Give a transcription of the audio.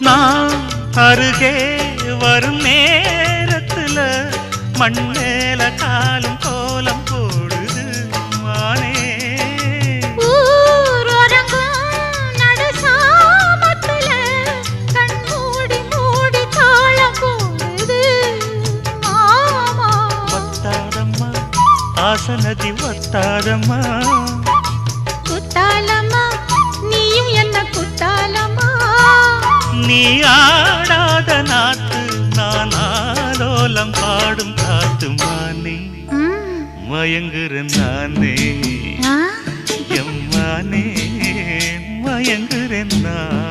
நான் அருகே வரும் நேரத்துல மண்ணேல காலும் கோலம் போடுது மானே. ஆசனதி ஒத்தாதம்மா குத்தாலம்மா நீயும் என்ன குத்தாலம்மா. நீ ஆடாத நாத்து நான் ஆலோலம் பாடும் காத்து மானே. மயங்குறேன் நானே எம்மானே மயங்குறேன் நான்.